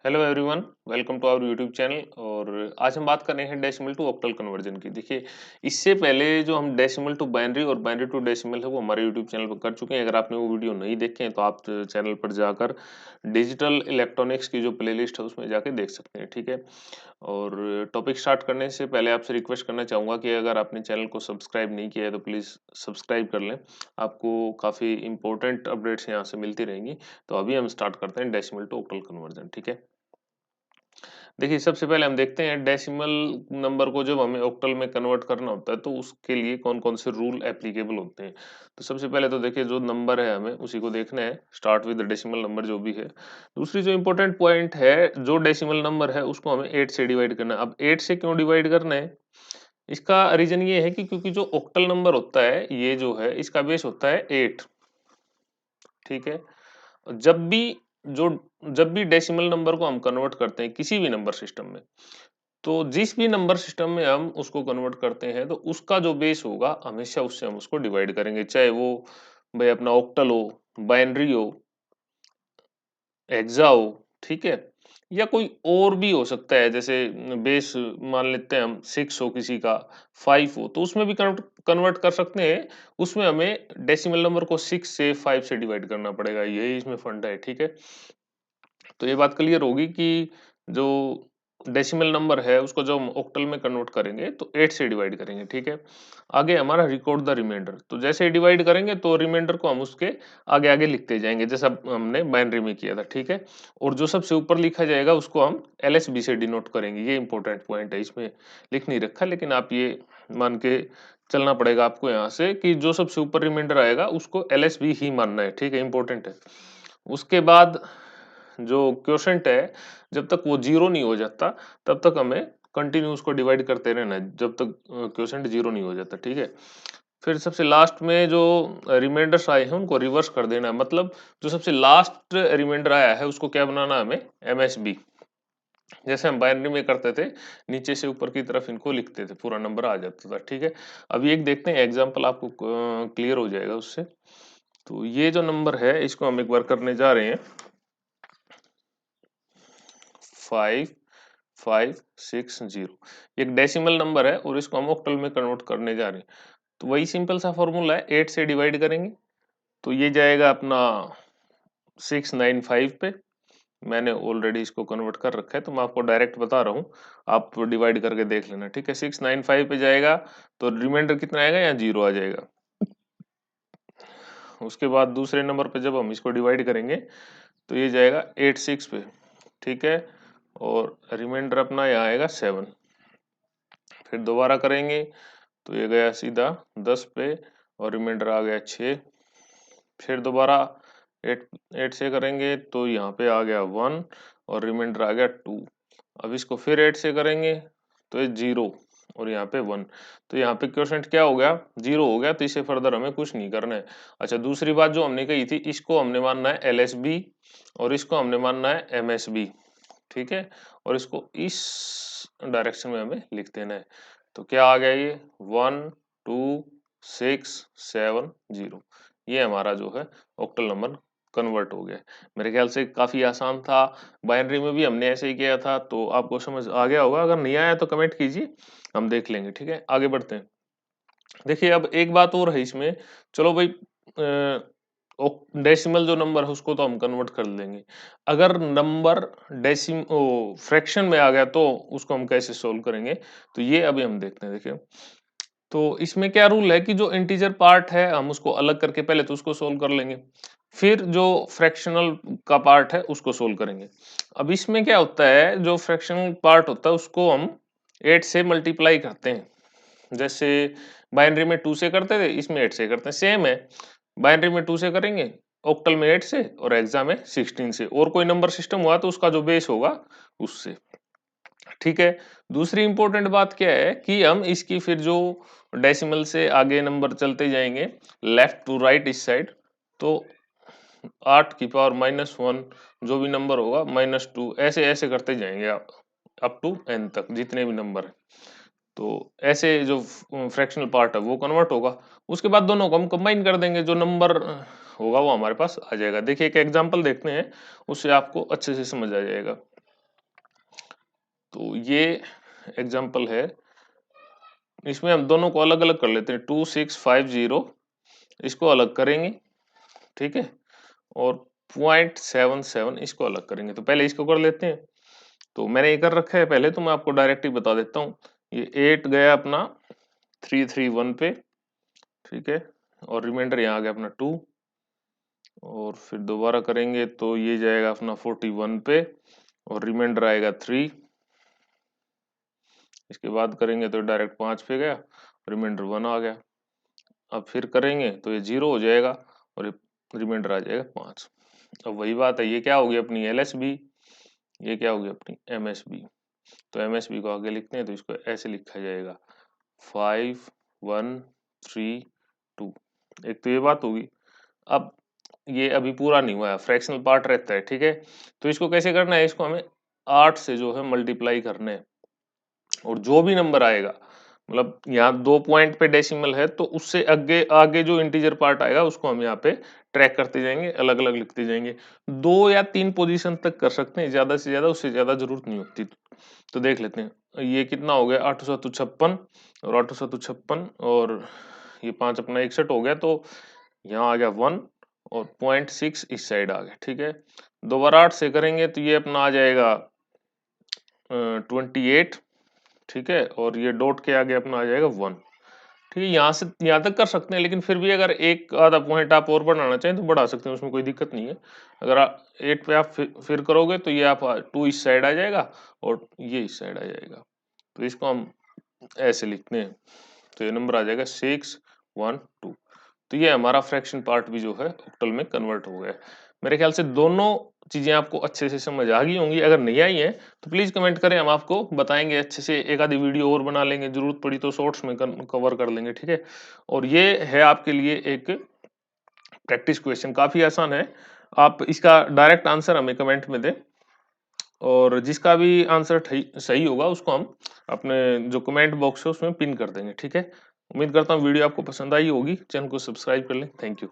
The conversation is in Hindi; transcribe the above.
Hello everyone, welcome to our YouTube channel. और आज हम बात कर रहे हैं डेसिमल टू ऑक्टल कन्वर्जन की। देखिए, इससे पहले जो हम डेसिमल टू बाइनरी और बाइनरी टू डेसिमल है वो हमारे यूट्यूब चैनल पर कर चुके हैं। अगर आपने वो वीडियो नहीं देखे हैं तो आप चैनल पर जाकर डिजिटल इलेक्ट्रॉनिक्स की जो प्लेलिस्ट है उसमें जाके देख सकते हैं, ठीक है। और टॉपिक स्टार्ट करने से पहले आपसे रिक्वेस्ट करना चाहूँगा कि अगर आपने चैनल को सब्सक्राइब नहीं किया है तो प्लीज़ सब्सक्राइब कर लें। आपको काफ़ी इंपॉर्टेंट अपडेट्स यहाँ से मिलती रहेंगी। तो अभी हम स्टार्ट करते हैं डेसिमल टू ऑक्टल कन्वर्जन, ठीक है। देखिए, सबसे पहले हम देखते हैं डेसिमल नंबर को जब हमें ऑक्टल में कन्वर्ट करना होता है तो उसके लिए कौन-कौन से रूल एप्लीकेबल होते हैं। तो सबसे पहले तो देखिए, जो नंबर है हमें उसी को देखना है, स्टार्ट विद डेसिमल नंबर जो भी है। दूसरी जो इम्पोर्टेंट पॉइंट है, जो डेसिमल नंबर है उसको हमें 8 से डिवाइड करना है। अब 8 से क्यों डिवाइड करना है? इसका रीज़न ये है कि क्योंकि जो ऑक्टल नंबर होता है, ये जो है इसका बेस होता है 8, ठीक है। जब भी जो जब भी डेसिमल नंबर को हम कन्वर्ट करते हैं किसी भी नंबर सिस्टम में, तो जिस भी नंबर सिस्टम में हम उसको कन्वर्ट करते हैं तो उसका जो बेस होगा हमेशा उससे हम उसको डिवाइड करेंगे, चाहे वो भाई अपना ऑक्टल हो, बाइनरी हो, हेक्सा हो, ठीक है। या कोई और भी हो सकता है, जैसे बेस मान लेते हैं हम 6 हो किसी का, 5 हो, तो उसमें भी कन्वर्ट कन्वर्ट कर सकते हैं। उसमें हमें डेसिमल नंबर को 6 से 5 से डिवाइड करना पड़ेगा, यही इसमें फंडा है, ठीक है। तो ये बात क्लियर होगी कि जो डेसिमल नंबर है उसको जब हम ऑक्टल में कन्वर्ट करेंगे तो 8 से डिवाइड करेंगे, ठीक है। आगे हमारा रिकॉर्ड द रिमाइंडर, तो जैसे ही डिवाइड करेंगे तो रिमाइंडर को हम उसके आगे आगे लिखते जाएंगे, जैसा हमने बाइनरी में किया था, ठीक है। और जो सबसे ऊपर लिखा जाएगा उसको हम LSB से डिनोट करेंगे। ये इंपॉर्टेंट पॉइंट है, इसमें लिख नहीं रखा लेकिन आप ये मान के चलना पड़ेगा आपको यहाँ से कि जो सबसे ऊपर रिमाइंडर आएगा उसको LSB ही मानना है, ठीक है, इंपॉर्टेंट है। उसके बाद जो क्वोशंट है, जब तक वो जीरो नहीं हो जाता तब तक हमें कंटिन्यू उसको डिवाइड करते रहना है, जब तक क्वोशंट जीरो नहीं हो जाता, ठीक है। फिर सबसे लास्ट में जो रिमाइंडर्स आए हैं उनको रिवर्स कर देना है, मतलब जो सबसे लास्ट रिमाइंडर आया है उसको क्या बनाना है हमें, MSB। जैसे हम बाइनरी में करते थे, नीचे से ऊपर की तरफ इनको लिखते थे, पूरा नंबर आ जाता था, ठीक है। अभी एक देखते हैं एग्जाम्पल, आपको क्लियर हो जाएगा उससे। तो ये जो नंबर है इसको हम एक बार करने जा रहे हैं, 5560। एक डेसिमल नंबर है और इसको हम ऑक्टल में कन्वर्ट करने जा रहे हैं। तो वही सिंपल सा फॉर्मूला है, 8 से डिवाइड करेंगे तो ये जाएगा अपना 695 पे। मैंने ऑलरेडी इसको कन्वर्ट कर रखा है तो मैं आपको डायरेक्ट बता रहा हूँ, आप डिवाइड करके देख लेना, ठीक है। 695 पे जाएगा तो रिमाइंडर कितना आएगा, यहाँ जीरो आ जाएगा। उसके बाद दूसरे नंबर पे जब हम इसको डिवाइड करेंगे तो ये जाएगा 86 पे, ठीक है। और रिमाइंडर अपना यहाँ आएगा 7। फिर दोबारा करेंगे तो ये गया सीधा 10 पे और रिमाइंडर आ गया 6। फिर दोबारा 8 8 से करेंगे तो यहाँ पे आ गया 1 और रिमाइंडर आ गया 2। अब इसको फिर 8 से करेंगे तो ये 0 और यहाँ पे 1। तो यहाँ पे क्वोशंट क्या हो गया, 0 हो गया। तो इसे फर्दर हमें कुछ नहीं करना है। अच्छा, दूसरी बात जो हमने कही थी, इसको हमने मानना है LSB और इसको हमने मानना है MSB, ठीक है। और इसको इस डायरेक्शन में हमें लिख देना है। तो क्या आ गया ये, 12670। ये हमारा जो है ऑक्टल नंबर कन्वर्ट हो गया। मेरे ख्याल से काफी आसान था। बाइनरी में भी हमने ऐसे ही किया था, तो आपको समझ आ गया होगा। अगर नहीं आया तो कमेंट कीजिए, हम देख लेंगे, ठीक है। आगे बढ़ते हैं। देखिए, अब एक बात और है इसमें, चलो भाई, डेसिमल जो नंबर है उसको तो हम कन्वर्ट कर लेंगे। अगर नंबर डेसिम ओ फ्रैक्शन में आ गया तो उसको हम कैसे सोल्व करेंगे, तो ये अभी हम देखते हैं। देखिए, तो इसमें क्या रूल है कि जो इंटीजर पार्ट है हम उसको अलग करके पहले तो उसको सोल्व कर लेंगे, फिर जो फ्रैक्शनल का पार्ट है उसको सोल्व करेंगे। अब इसमें क्या होता है, जो फ्रैक्शनल पार्ट होता है उसको हम 8 से मल्टीप्लाई करते हैं। जैसे बाइनरी में 2 से करते थे, इसमें 8 से करते हैं, सेम है। बाइनरी में 2 से करेंगे, ऑक्टल में 8 से और हेक्सा में 16 से। और कोई नंबर सिस्टम हुआ तो उसका जो बेस होगा उससे, ठीक है। दूसरी इंपॉर्टेंट बात क्या है कि हम इसकी फिर जो डेसिमल से आगे नंबर चलते जाएंगे लेफ्ट टू राइट इस साइड, तो 8 की पावर -1 जो भी नंबर होगा -2, ऐसे ऐसे करते जाएंगे आप अप टू n तक, जितने भी नंबर है। तो ऐसे जो फ्रैक्शनल पार्ट है वो कन्वर्ट होगा। उसके बाद दोनों को हम कंबाइन कर देंगे, जो नंबर होगा वो हमारे पास आ जाएगा। देखिए, एक एग्जांपल देखते हैं, उससे आपको अच्छे से समझ आ जाएगा। तो ये एग्जाम्पल है, इसमें हम दोनों को अलग अलग कर लेते हैं। 2650 इसको अलग करेंगे, ठीक है, और 0.77 इसको अलग करेंगे। तो पहले इसको कर लेते हैं। तो मैंने ये कर रखा है पहले, तो मैं आपको डायरेक्ट ही बता देता हूँ। ये 8 गया अपना 331 पे, ठीक है, और रिमाइंडर यहाँ आ गया अपना 2, और फिर दोबारा करेंगे तो ये जाएगा अपना 41 पे और रिमाइंडर आएगा 3। इसके बाद करेंगे तो डायरेक्ट 5 पे गया, रिमाइंडर 1 आ गया। अब फिर करेंगे तो ये 0 हो जाएगा और रिमाइंडर आ जाएगा 5। अब वही बात है, ये क्या होगी अपनी LSB, ये क्या होगी अपनी MSB। तो MSB को आगे लिखते हैं, तो इसको ऐसे लिखा जाएगा 5 1 3 2। एक तो ये बात होगी। अब ये अभी पूरा नहीं हुआ है, फ्रैक्शनल पार्ट रहता है, ठीक है। तो इसको कैसे करना है, इसको हमें 8 से जो है मल्टीप्लाई करना है, और जो भी नंबर आएगा, मतलब यहाँ 2 पॉइंट पे डेसिमल है, तो उससे आगे आगे जो इंटीजर पार्ट आएगा उसको हम यहाँ पे ट्रैक करते जाएंगे, अलग अलग लिखते जाएंगे। 2 या 3 पोजीशन तक कर सकते हैं, ज्यादा से ज्यादा, उससे ज्यादा जरूरत नहीं होती। तो देख लेते हैं, ये कितना हो गया 8 7 56 और 8 7 56, और ये 5 अपना 61 हो गया। तो यहाँ आ गया 1 और 0.6 इस साइड आ गया, ठीक है। दोबारा 8 से करेंगे तो ये अपना आ जाएगा 28, ठीक है, और ये डॉट के आगे अपना आ जाएगा 1, ठीक है। यहाँ से यहाँ तक कर सकते हैं, लेकिन फिर भी अगर एक आधा पॉइंट आप और बढ़ाना चाहें तो बढ़ा सकते हैं, उसमें कोई दिक्कत नहीं है। अगर 8 पे आप फिर करोगे तो ये आप 2 इस साइड आ जाएगा और ये इस साइड आ जाएगा। तो इसको हम ऐसे लिखते हैं, तो ये नंबर आ जाएगा 6 1 2। तो ये हमारा फ्रैक्शन पार्ट भी जो है ऑक्टल में कन्वर्ट हो गया है। मेरे ख्याल से दोनों चीजें आपको अच्छे से समझ आ गई होंगी। अगर नहीं आई है तो प्लीज कमेंट करें, हम आपको बताएंगे अच्छे से। एक आधी वीडियो और बना लेंगे, जरूरत पड़ी तो शॉर्ट्स में कवर कर लेंगे, ठीक है। और ये है आपके लिए एक प्रैक्टिस क्वेश्चन, काफी आसान है। आप इसका डायरेक्ट आंसर हमें कमेंट में दें, और जिसका भी आंसर सही होगा उसको हम अपने जो कमेंट बॉक्स है उसमें पिन कर देंगे, ठीक है। उम्मीद करता हूँ वीडियो आपको पसंद आई होगी। चैनल को सब्सक्राइब कर लें। Thank you.